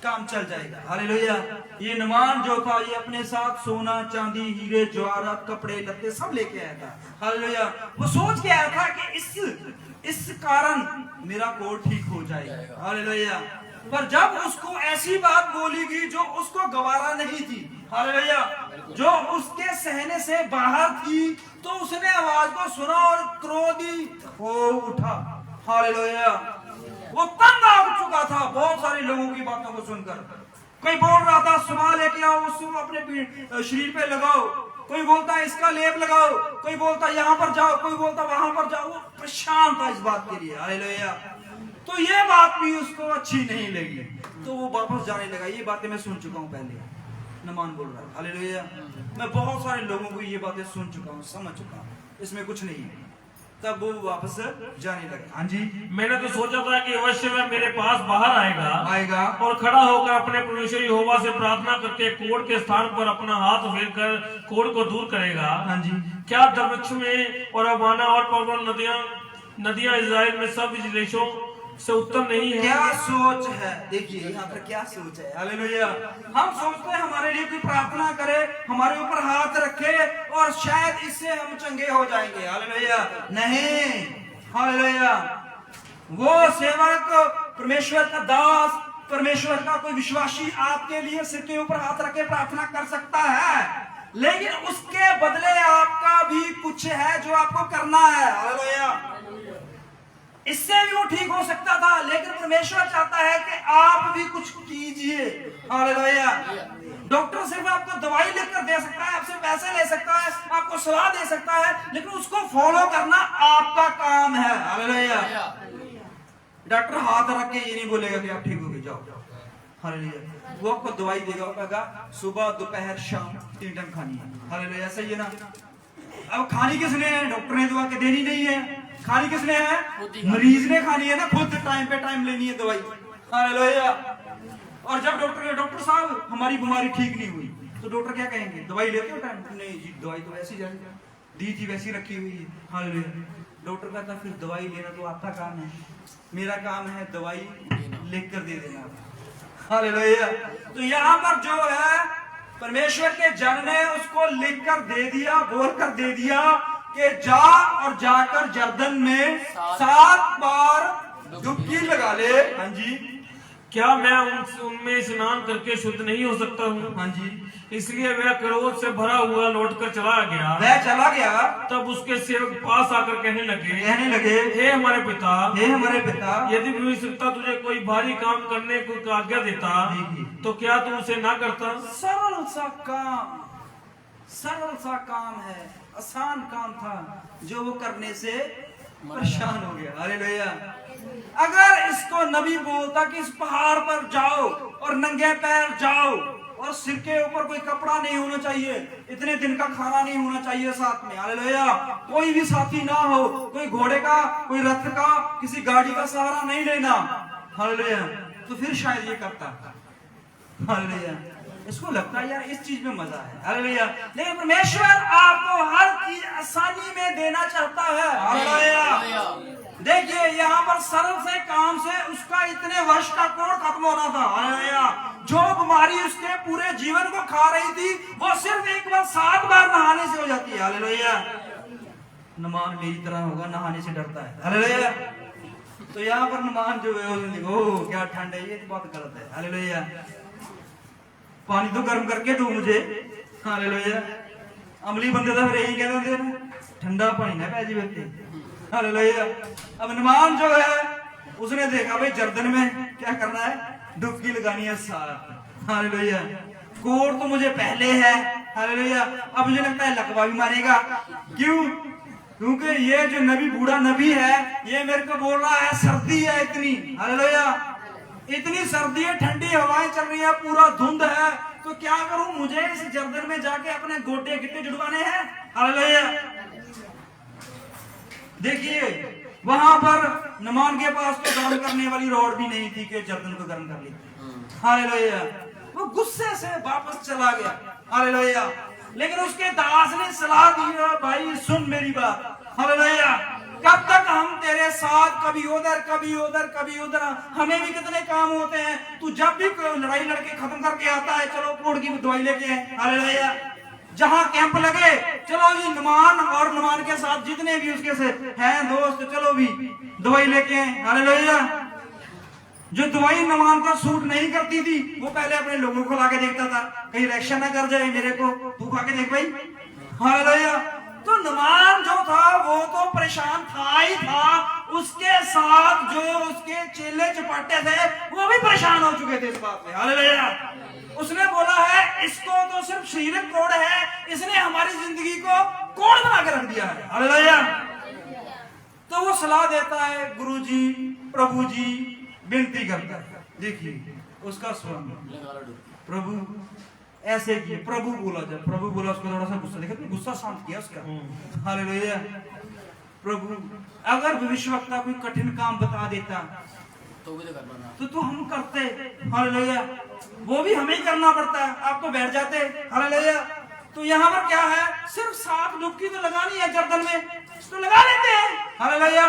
काम चल जाएगा। हालेलुया। ये नमान जो था, ये अपने साथ सोना, चांदी, हीरे, जवाहरात, कपड़े लत्ते सब लेके आया था। हालेलुया। वो सोच के आया था कि इस कारण मेरा कोढ़ ठीक हो जाएगा। हालेलुया। पर जब उसको ऐसी बात बोली गई जो उसको गवारा नहीं थी, हालेलुया, जो उसके सहने से बाहर थी, तो उसने आवाज को सुना और क्रोधित हो उठा। हालेलुया। वो तंग आ चुका था बहुत सारे लोगों की बातों को सुनकर। कोई बोल रहा था सुबह लेके आओ, उसको अपने शरीर पे लगाओ, कोई बोलता है इसका लेप लगाओ, कोई बोलता यहाँ पर जाओ, कोई बोलता वहां पर जाओ। वो परेशान था इस बात के लिए। हालेलुया। तो ये बात भी उसको अच्छी नहीं लगी, तो वो वापस जाने लगा। ये बातें मैं सुन चुका हूँ पहले। नमान बोल रहा है। हालेलुया। मैं बहुत सारे लोगों को ये बातें सुन चुका हूँ, समझ चुका हूँ, इसमें कुछ नहीं है। तब वो वापस जाने लगा। हाँ जी। मैंने तो सोचा था कि अवश्य वह मेरे पास बाहर आएगा और खड़ा होकर अपने परमेश्वर यहोवा से प्रार्थना करके कोढ़ के स्थान पर अपना हाथ फेरकर कोढ़ को दूर करेगा। हाँ जी। क्या दमिश्क में और अबाना और परवल नदियां इजराइल में सब देशों से उत्तम नहीं है? क्या सोच है? देखिए यहाँ पर क्या सोच है। हालेलुया। हम सोचते हैं हमारे लिए कोई प्रार्थना करे, हमारे ऊपर हाथ रखे और शायद इससे हम चंगे हो जाएंगे। हालेलुया। नहीं। हालेलुया। वो सेवक, परमेश्वर का दास, परमेश्वर का कोई विश्वासी आपके लिए सिर के ऊपर हाथ रखे प्रार्थना कर सकता है, लेकिन उसके बदले आपका भी कुछ है जो आपको करना है। हालेलुया। इससे भी वो ठीक हो सकता था, लेकिन परमेश्वर चाहता है कि आप भी कुछ कीजिए। हालेलुया। डॉक्टर सिर्फ आपको दवाई लिखकर दे सकता है, आपसे पैसे ले सकता है, आपको सलाह दे सकता है, लेकिन उसको फॉलो करना आपका काम है। हालेलुया। डॉक्टर हाथ रख के ये नहीं बोलेगा कि आप ठीक हो गए, जाओ। हालेलुया। वो आपको दवाई देगा, वो कहेगा सुबह, दोपहर, शाम 3 टाइम खानी है। हालेलुया। सही है ना? अब खानी किसने है? डॉक्टर ने दवा के देनी नहीं है। खानी किसने है? मरीज ने खानी है ना, खुद टाइम पे टाइम लेनी है दवाई। हालेलुया। और जब डॉक्टर साहब हमारी बीमारी ठीक नहीं हुई, तो डॉक्टर क्या कहेंगे? दवाई लेते हो टाइम? नहीं जी, दवाई तो वैसी दी थी वैसी रखी हुई है। हालेलुया। डॉक्टर कहता फिर दवाई लेना तो आपका काम है, मेरा काम है दवाई लिख कर दे देना। हालेलुया। तो यहाँ पर जो है परमेश्वर के जन ने उसको लिख कर दे दिया, बोल कर दे दिया कि जा और जाकर जर्दन में 7 बार डुबकी लगा ले। हाँ जी। क्या मैं उनमें स्नान करके शुद्ध नहीं हो सकता हूँ? हाँ जी। इसलिए वह क्रोध से भरा हुआ लौटकर चला गया। तब उसके सेवक पास आकर कहने लगे हे हमारे पिता, यदि भविष्यवक्ता तुझे कोई भारी काम करने को आज्ञा देता तो क्या तू उसे ना करता? सरल सा काम, सरल सा काम है, आसान काम था, जो वो करने से परेशान हो गया। हालेलुया। अगर इसको नबी बोलता कि इस पहाड़ पर जाओ और नंगे पैर जाओ और सिर के ऊपर कोई कपड़ा नहीं होना चाहिए, इतने दिन का खाना नहीं होना चाहिए साथ में, हालेलुया, कोई भी साथी ना हो, कोई घोड़े का, कोई रथ का, किसी गाड़ी का सहारा नहीं लेना, हालेलुया, तो फिर शायद ये करता। हालेलुया। इसको लगता है यार इस चीज में मजा है, हालेलुया। लेकिन परमेश्वर आपको हर चीज आसानी में देना चाहता है, हालेलुया। देखिए यहाँ पर सरल से काम से उसका इतने वर्ष का कोड़ खत्म होना था, हालेलुया। जो बीमारी उसके पूरे जीवन को खा रही थी वो सिर्फ एक बार 7 बार नहाने से हो जाती है, हालेलुया। नमान मेरी तरह होगा, नहाने से डरता है, हालेलुया। तो यहाँ पर नमान जो है ओ क्या ठंड है, ये तो बहुत गलत है, हालेलुया। पानी तो गर्म करके दो मुझे, हालेलुया। अमली बंदे तो फिर यही कहते थे ठंडा पानी ना पै जी व्यक्ति, हालेलुया। अब नमान जो है उसने देखा भाई जर्दन में क्या करना है, डुबकी लगानी है साथ, हालेलुया। कोड़ तो मुझे पहले है, हालेलुया, अब मुझे लगता है लकवा भी मारेगा। क्यों? क्योंकि ये जो नबी, बूढ़ा नबी है, ये मेरे को बोल रहा है सर्दी है इतनी, हालेलुया, इतनी सर्दी है, ठंडी हवाएं चल रही है, पूरा धुंध है, तो क्या करूं, मुझे इस जर्दन में जाके अपने गोटे गिट्टे जुड़वाने हैं, हालेलुया। देखिए वहां पर नमान के पास तो गर्म करने वाली रॉड भी नहीं थी कि जर्दन को गर्म कर ली, हालेलुया। वो गुस्से से वापस चला गया, हालेलुया। लेकिन उसके दास ने सलाह दी, भाई सुन मेरी बात, हालेलुया, कब तक हम तेरे साथ कभी उधर कभी उधर कभी उधर, हमें भी कितने काम होते हैं, तू जब भी लड़ाई लड़के खत्म करके आता है, चलो कोड़ की दवाई लेके आए, हालेलुया। जहां कैंप लगे चलो जी, नमान और नमान के साथ जितने भी उसके से हैं दोस्त, चलो भी दवाई लेके आए, हालेलुया। जो दवाई नमान का सूट नहीं करती थी वो पहले अपने लोगों को लाके देखता था, कहीं रिएक्शन ना कर जाए मेरे को, तू खा के देख भाई, हालेलुया। तो नमान जो था वो तो परेशान था ही था, उसके साथ जो उसके चेले चपाटे थे वो भी परेशान हो चुके थे इस बात पे, हालेलुया। उसने बोला है इसको तो सिर्फ शारीरिक कोड़ है, इसने हमारी जिंदगी को कोड़ बना के रख दिया है, हालेलुया। तो वो सलाह देता है, गुरुजी, प्रभु जी, विनती करता है। देखिए उसका स्वयं, प्रभु ऐसे किए, प्रभु बोला, जब प्रभु बोला उसको थोड़ा सा गुस्सा, देखा गुस्सा शांत किया उसका, हालेलुया। प्रभु अगर भविष्यवक्ता कोई कठिन काम बता देता तो हम करते, हालेलुया, वो भी हमें करना पड़ता है, आप तो बैठ जाते, हालेलुया। तो यहाँ पर क्या है, सिर्फ 7 डुबकी तो लगानी है जर्दन में, तो लगा लेते हैं, हालेलुया।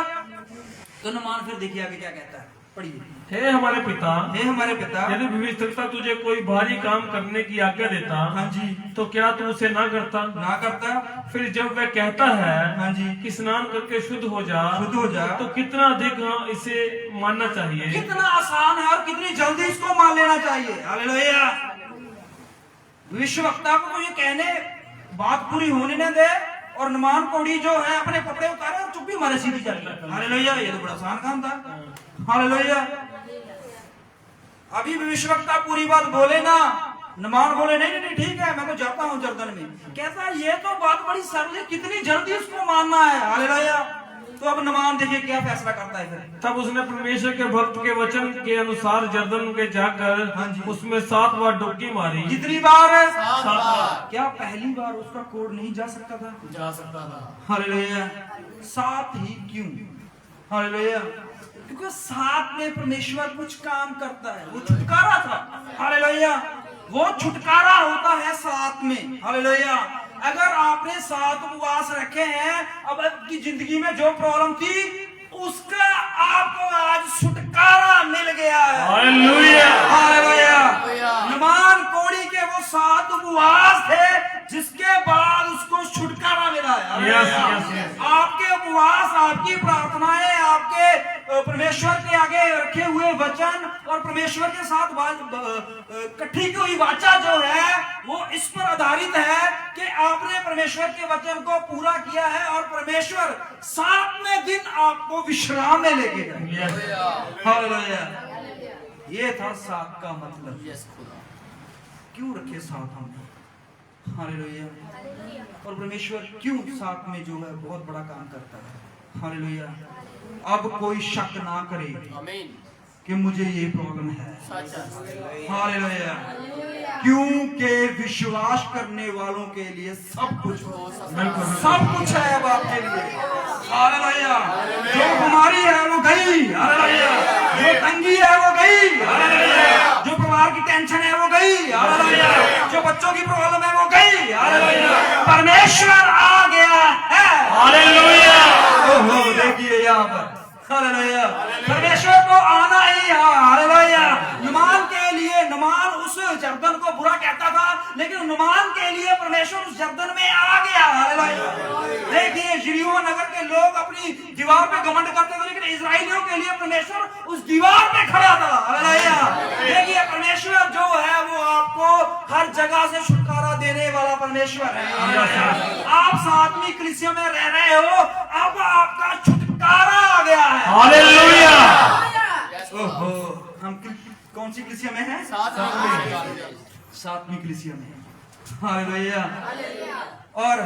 तो नमान फिर देखिए आगे क्या कहता है, पढ़िए। हे हमारे पिता, हे हमारे पिता, यदि भविष्यवक्ता तुझे कोई भारी काम करने की आज्ञा देता, हाँ जी, तो क्या तू उसे ना करता? ना करता। फिर जब वह कहता है, हाँ जी, कि स्नान करके शुद्ध हो जा, तो कितना अधिक इसे मानना चाहिए, कितना आसान है और कितनी जल्दी इसको मान लेना चाहिए, हालेलुया। भविष्यवक्ता को तो ये कहने बात पूरी होने न दे, और नमान कोड़ी जो है अपने कपड़े उतारे और चुप्पी मारे सीधी चल गई, हालेलुया। ये तो बड़ा आसान काम था, हालेलुया। अभी भविष्यवक्ता पूरी बात बोले ना, नमान बोले नहीं नहीं ठीक है मैं तो जाता हूँ जर्दन में, कहता ये तो बात बड़ी सरल है, कितनी जल्दी इसको मानना है, हालेलुया। तो अब नमान देखिए क्या फैसला करता है फिर। तब उसने परमेश्वर के भक्त के वचन के अनुसार जर्दन के जाकर, हाँ जी, उसमें 7 बार डुबकी मारी। कितनी बार है? 7 बार। क्या पहली बार उसका कोड नहीं जा सकता था? जा सकता था, हालेलुया। 7 ही क्यों? हालेलुया। क्योंकि 7 में परमेश्वर कुछ काम करता है, वो छुटकारा था, हालेलुया। वो छुटकारा होता है 7 में, हालेलुया। अगर आपने 7 उपवास रखे हैं, अब आपकी जिंदगी में जो प्रॉब्लम थी उसका आपको आज छुटकारा मिल गया है, हालेलुया, हालेलुया। नमान कोड़ी के वो 7 उपवास थे जिसके बाद उसको छुटकारा मिला है। Yes, yes, yes. आपके उपवास, आपकी प्रार्थनाएं, आपके परमेश्वर के आगे रखे हुए वचन और परमेश्वर के साथ इकट्ठी की हुई वाचा जो है वो इस पर आधारित है कि आपने परमेश्वर के वचन को पूरा किया है और परमेश्वर 7वें दिन आपको विश्राम में लेके जाए, हालेलुया। ये था 7 का मतलब। क्यों रखे 7 हम? हालेलुया। और परमेश्वर क्यों साथ में जो है बहुत बड़ा काम करता है। हालेलुया। अब कोई शक ना करे कि मुझे ये प्रॉब्लम है। हालेलुया। क्योंकि विश्वास करने वालों के लिए सब कुछ है अब आपके लिए। हालेलुया। जो बीमारी है वो गई। हालेलुया। जो तंगी है वो गई। हालेलुया। जो परिवार की टेंशन है वो गई। हालेलुया। जो बच्चों की प्रॉब्लम है वो गई। हालेलुया। परमेश्वर आ गया है। हालेलुया। ओहो देखिए यहाँ पर। हालेलुया। परमेश्वर को आना ही है। हालेलुया। नुमान के लिए, नुमान उस जर्दन को बुरा कहता था, लेकिन नुमान के लिए परमेश्वर उस जर्दन में आ गया। हालेलुया। देखिए यरीहो नगर के लोग अपनी दीवार पे घमंड करते थे, लेकिन इजराइलियों के लिए परमेश्वर उस दीवार पे खड़ा था। हालेलुया। देखिए परमेश्वर जो है वो आपको हर जगह से छुटकारा देने वाला परमेश्वर है। आप सातवीं कलीसिया में रह रहे हो, अब आपका छुटकारा आ गया है। हालेलुया। ओहो, हम कौन सी कलीसिया में हैं? सातवीं कलीसिया में। हालेलुया। और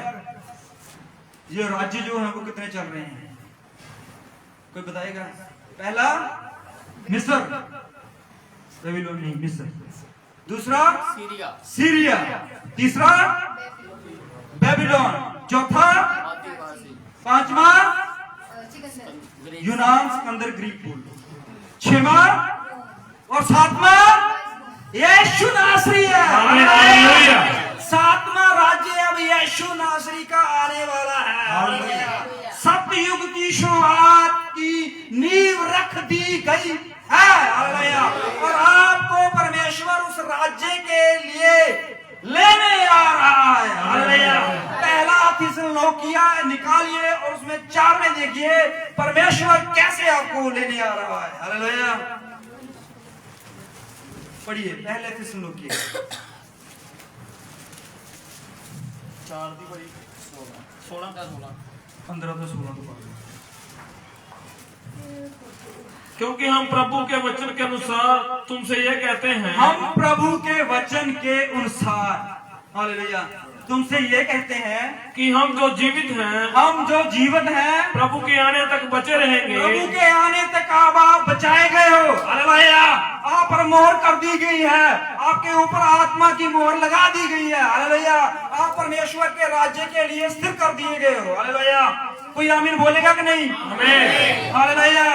ये राज्य जो है वो कितने चल रहे हैं, कोई बताएगा? पहला मिस्र, बेबीलोन नहीं, मिस्र। दूसरा सीरिया। तीसरा बेबीलोन। चौथा, पांचवा यूनान, सिकंदर, ग्रीक बोल। छठवां और सातवां यीशु नासरी है। सातवां राज्य अब यीशु नासरी का आने वाला है। सतयुग की शुरुआत की नींव रख दी गई है। और आपको परमेश्वर उस राज्य के लिए लेने आ रहा है। पहला थिस्सलुनीकिया निकालिए और उसमें 4 में देखिए परमेश्वर कैसे आपको लेने आ रहा है। हालेलुया। पढ़िए पहले थिस्सलुनीकिया 4 दी बड़ी 16 का 15 से 16 को। क्योंकि हम प्रभु के वचन के अनुसार तुमसे ये कहते हैं, हम प्रभु के वचन के अनुसार, हालेलुया, तुमसे ये कहते हैं कि हम जो जीवित हैं प्रभु के आने तक बचे रहेंगे। प्रभु के आने तक आप बचाए गए हो। हालेलुया। आप पर मोहर कर दी गई है, आपके ऊपर आत्मा की मोहर लगा दी गई है। हालेलुया। आप परमेश्वर के राज्य के लिए स्थिर कर दिए गए हो। हालेलुया। कोई आमीन बोलेगा कि नहीं? आमीन। हालेलुया।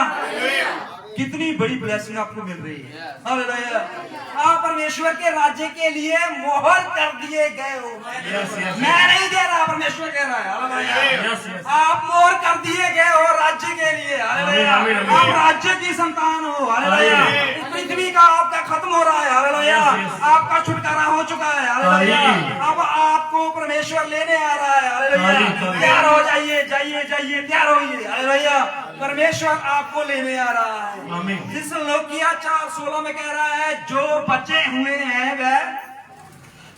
कितनी बड़ी ब्लेसिंग आपको मिल रही है। हालेलुया। आप परमेश्वर के राज्य के लिए मोहर कर दिए गए हो। मैं नहीं दे रहा, परमेश्वर कह रहा है। हालेलुया। आप मोहर कर दिए गए हो राज्य के लिए। हालेलुया। आप राज्य की संतान हो। हालेलुया। पृथ्वी का आपका खत्म हो रहा है। हालेलुया। आपका छुटकारा हो चुका है। हालेलुया। अब आपको परमेश्वर लेने आ रहा है। हालेलुया। तैयार हो जाइए, जाइए जाइए, तैयार होइए। हालेलुया। परमेश्वर आपको लेने आ रहा है। थिस्सलुनीकिया 4:16 में कह रहा है, जो बचे हुए हैं वह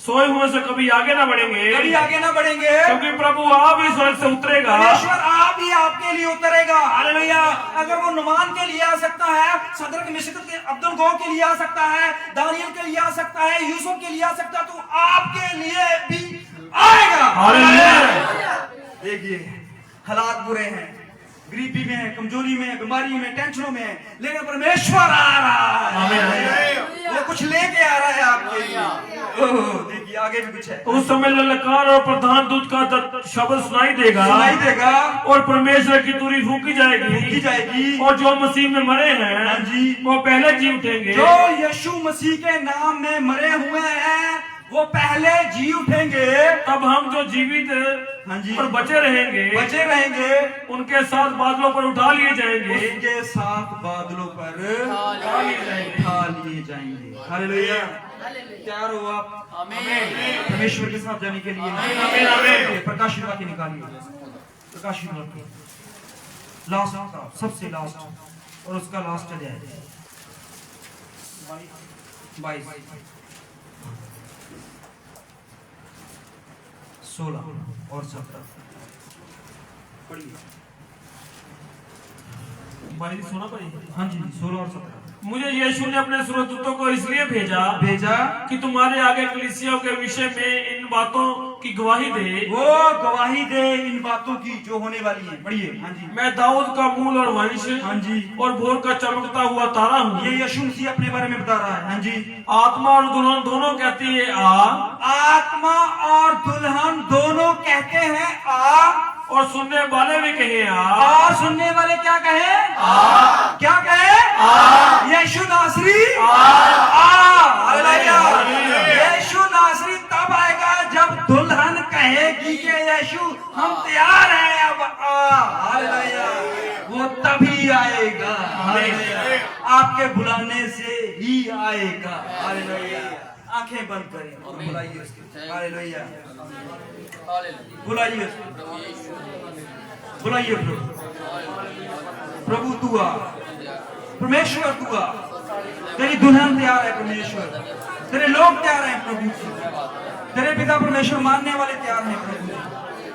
सोए हुए से कभी आगे ना बढ़ेंगे, क्योंकि प्रभु आप ही स्वर्ग से उतरेगा। परमेश्वर आप ही आपके लिए उतरेगा। हालेलुया। अगर वो नुमान के लिए आ सकता है, सदरक, मिशक, अब्दुलगो के लिए आ सकता है, दानियल के लिए आ सकता है, यूसुफ के लिए आ सकता है, तो आपके लिए भी आएगा। हालेलुया। देखिए हालात बुरे हैं, गरीबी में है, कमजोरी में, बीमारी में, टेंशनों में, लेकिन परमेश्वर आ रहा है। वो कुछ लेके आ रहा है आपके लिए। देखिए आगे भी कुछ है। उस समय ललकार और प्रधान दूत का शब्द सुनाई देगा और परमेश्वर की तुरी फूकी जाएगी और जो मसीह में मरे हैं वो पहले जी उठेंगे। जो यीशु मसीह के नाम में मरे हुए हैं वो पहले जी उठेंगे। तब हम जो जीवित और बचे रहेंगे उनके साथ बादलों पर उठा लिए जाएंगे। उठा लिए जाएंगे। हालेलुया। तैयार हो आप परमेश्वर के साथ जाने के लिए? प्रकाशित वाक्य निकालिए, प्रकाशित वाक्य लास्ट का सबसे लास्ट और उसका लास्ट अध्याय 22, 16 और 17 पढ़िए। 22 सोना पड़ी। हाँ जी, 16 और 17। मुझे यीशु ने अपने स्वर्गदूतों को इसलिए भेजा कि तुम्हारे आगे कलीसियाओं के विषय में इन बातों की गवाही दे। वो गवाही दे इन बातों की जो होने वाली है। पढ़िए। हाँ जी। मैं दाऊद का मूल और वंश, हाँ जी, और भोर का चमकता हुआ तारा हूँ। ये यीशु मसीह अपने बारे में बता रहा है। हाँ जी। आत्मा और दुल्हन दोनों कहती है आ। आत्मा और दुल्हन दोनों कहते हैं आ, और सुनने वाले भी कहे आ। और सुनने वाले क्या कहे? आ। क्या कहे? आ। यीशु नासरी हालेलुया। यीशु नासरी तब आएगा जब दुल्हन कहेगी कि यीशु हम तैयार हैं अब आ। हालेलुया। वो तभी आएगा। हालेलुया। आपके बुलाने से ही आएगा। हालेलुया। आंखें बंद करें और बुलाइए उसके। हालेलुया। बुलाइए उसको। बुलाइए प्रभु तू आ, परमेश्वर तू आ। तेरी दुल्हन तैयार है परमेश्वर, तेरे लोग तैयार हैं प्रभु, तेरे पिता परमेश्वर मानने वाले तैयार हैं प्रभु।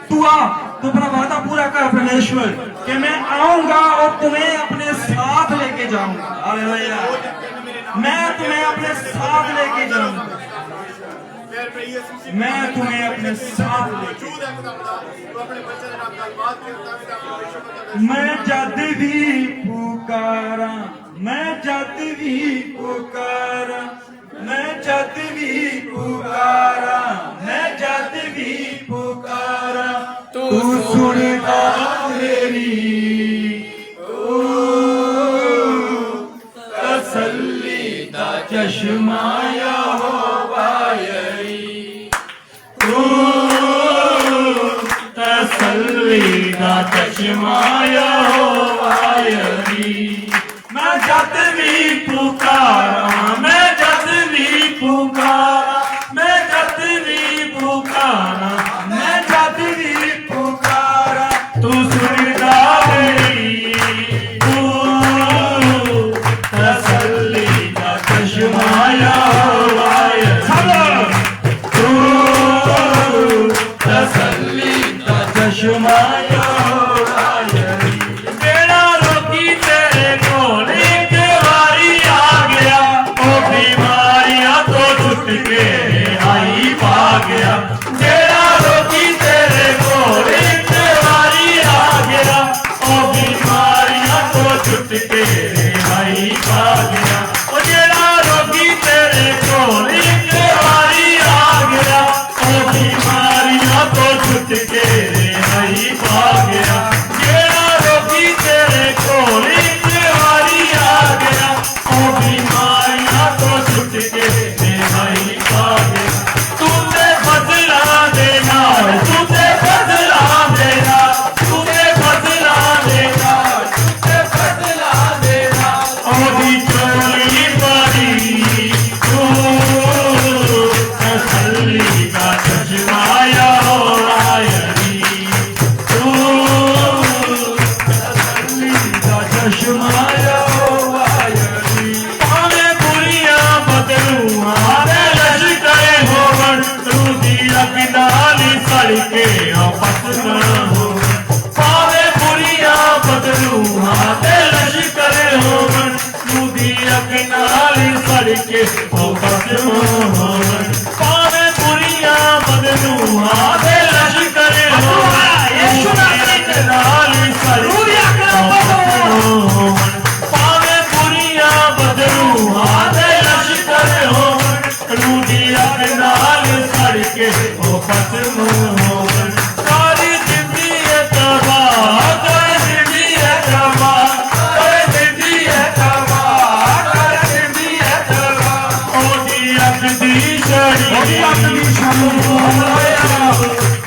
तू आ, तू अपना वादा पूरा कर परमेश्वर कि मैं आऊंगा और तुम्हें अपने साथ लेके जाऊंगा। हालेलुया। मैं तुम्हें अपने साथ लेके जाऊंगा, मैं तुम्हें अपने साथ लेके। मैं जब भी पुकारा, मैं जब भी पुकारा, मैं जब भी पुकारा, मैं जब भी पुकारा, तू सुनता मेरी तसल्ली दा चश्मा यहोवा यही, तू तसल्ली दा चश्मा यहोवा यही। मैं जब भी पुकारा, मैं जब भी पुकारा, मैं जब भी पुकारा, मैं जब भी पुकारा, तू सुनता मेरी, तू तसल्ली दा चश्मा यहोवा यही, तू तसल्ली दा चश्मा यहोवा यही। बेड़ा रोकी तेरे कोल एक बारी आ गया, ओ बीमारियां तो छुट के आई पा गया। बेड़ा रोकी तेरे कोल एक बारी आ गया, ओ बीमारियां तो छुट के आई पा गया। ओ जेड़ा रोगी तेरे कोल एक बारी आ गया, ओ बीमारियां तो छुट के आई पा गया। जेड़ा रोगी तेरे कोल एक बारी आ गया, ओ बीमारियां तो छुट के आई पा गया। तूने बदला देना, तूने बदला देना, तूने बदला देना, तूने बदला देना। ओदी चोली बड़ी, तू तसल्ली का चश्मा यहोवा यही, तू तसल्ली का चश्मा यहोवा यही। भावे बुरियां बदलू हारे लश्करे होवन, तू दिया किनारी सड़के आपस न हो। भावे बुरियां बदलू हारे लश्करे होवन, तू दिया किनारी सड़के आपस न होवन। भावे बुरियां बदलू हारे लश्करे होवन, यीशु नासरी किनारी सड़के आपस न होवन। भावे बुरियां बदलू हारे लश्करे होवन, तू दिया किनारी सड़के आपस न होवन। सारी जिंदगी है तबाह, सारी जिंदगी है तबाह, सारी जिंदगी है तबाह, सारी जिंदगी है तबाह। ओदी अकदी शरी,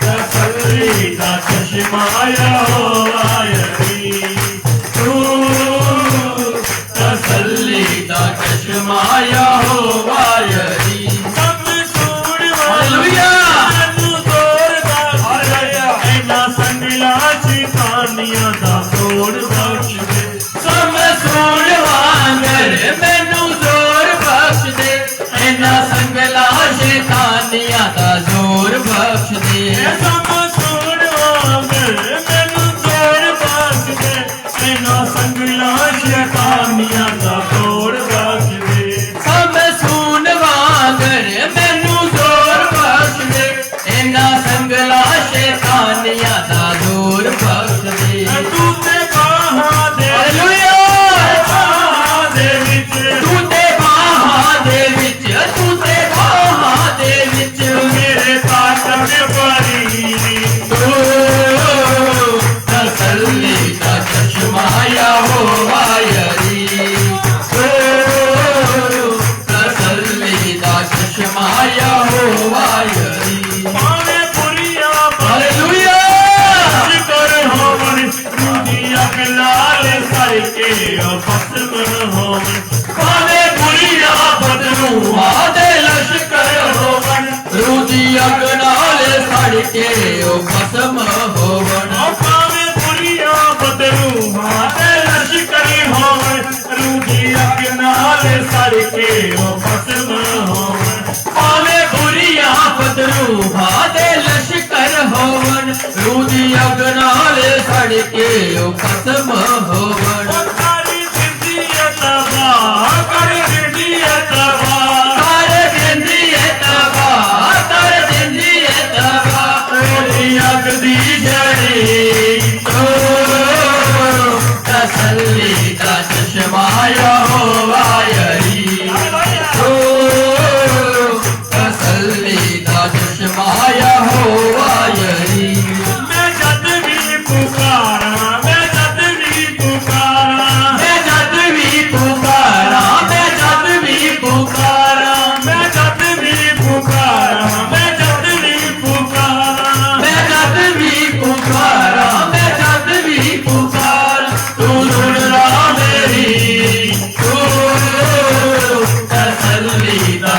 तसल्ली दा चश्मा यहोवा यही, तू तसल्ली दा चश्मा यहोवा यही। सब छोड़ हालेलुया, तू तोड़ हालेलुया, ऐना संगला शिकानियां दा तोड़ बख्श दे। सब छोड़ वांगर मैनू जोर बख्श दे, ऐना संगला शिकानियां दा जोर बख्श दे। सब छोड़ वांगर मैनू जोर बख्श दे, ऐना संगला शिकानियां दा जोर के ओ खत्म होवण करी जिंदी तबाह करी जिंदी तबाह कर दिंदी है तबाह कर दिंदी है तबाह तेरी अग दी जड़ी ओ तसल्ली का चश्मा यहोवा यही ओ तसल्ली का चश्मा यहोवा यही मैं जद भी पुकारा मैं जद भी पुकारा मैं जब भी पुकारा मैं जब भी पुकारा मैं जद भी पुकारा मैं जद भी पुकारा मैं जब भी पुकारा मैं जब भी पुकारा तू सुन रहा मेरी तू तसल्ली का